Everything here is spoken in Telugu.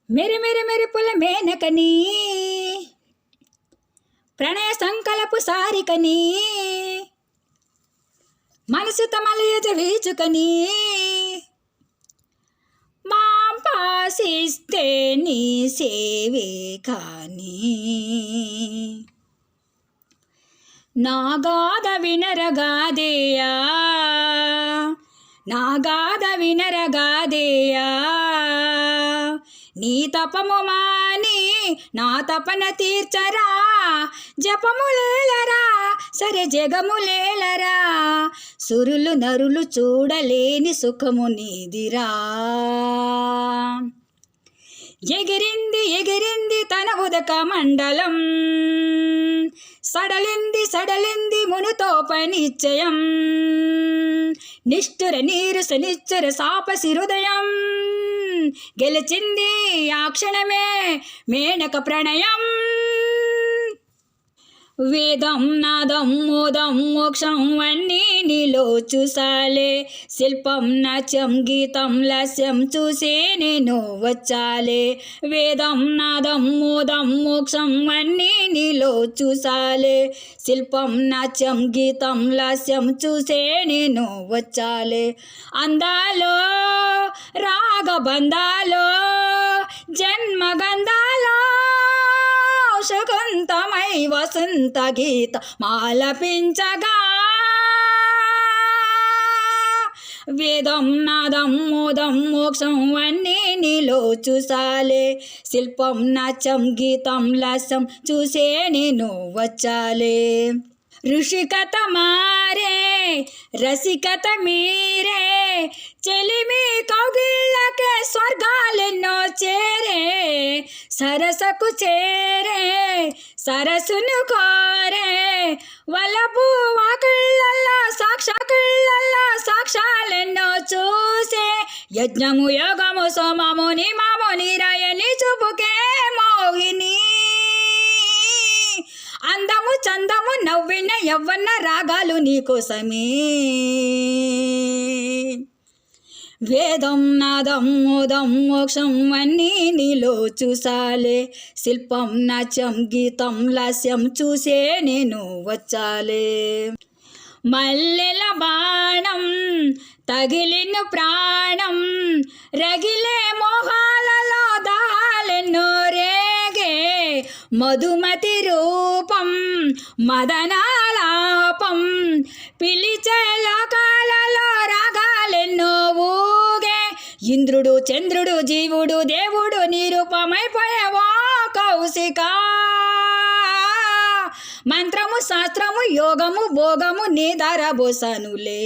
మెరి మెరి మెరుపుల మేనకని ప్రణయ సంకలపు సారికని మనసుతో మలయజ వీచుకని మాంపాసిస్తే నీ సేవే కాని నాగాద వినరగాదేయా నాగాద వినరగాదేయా నీ తపము మాని నా తపన తీర్చరా జపములేలరా సరే జగములేలరా సురులు నరులు చూడలేని సుఖము నీదిరా ఎగిరింది ఎగిరింది తన ఉదక మండలం సడలింది సడలింది మునుతోప నిశ్చయం నిష్ఠుర నీరుస నిశ్చర సాపసి హృదయం గెలిచింది ఆ క్షణమే మేనక ప్రణయం వేదం నాదం మోదం మోక్షం అన్నీ నీలో చూసాలే శిల్పం నాట్యం గీతం లాస్యం చూసే నేను వచ్చాలే వేదం నాదం మోదం మోక్షం అన్నీ నీలో చూసాలే శిల్పం నాట్యం గీతం లాస్యం చూసే నేను వచ్చాలే అందాలో రాగబంధాలో జన్మగంధాలో శకుంతమై వసంత గీత మాలపించగా వేదం నాదం మోదం మోక్షం అన్నీ నీలో చూసాలే శిల్పం నాట్యం గీతం లాస్యం చూసే నేను వచ్చాలే ఋషికత మారే రసికత మీరే చెలిమి కౌగిళ్ళకే స్వర్గాలెన్నో చేరే సరసకు చేరే సరసును కోరే వలపు వాకిళ్ళల్లో సాక్షాలెన్నో చూసే యజ్ఞము యోగము సోమము నిమము నిరయని చూపుకే మోహిని అందము చందము నవ్విన యవ్వన రాగాలు నీకోసమే వేదం నాదం మోదం మోక్షం అన్నీ నీలో చూసాలే శిల్పం నాట్యం గీతం లాస్యం చూసే నేను వచ్చాలే మల్లెల బాణం తగిలిన ప్రాణం రగిలే మోహాలలో దాహాలెన్నో రేగే మధుమతి రూపం మదనాలాపం పిలిచే లోకాలలో రాగాలెన్నో ఊగే ఇంద్రుడు చంద్రుడు జీవుడు దేవుడు నిరూపమైపోయావా కౌశిక మంత్రము శాస్త్రము యోగము భోగము నీ ధరబోసనులే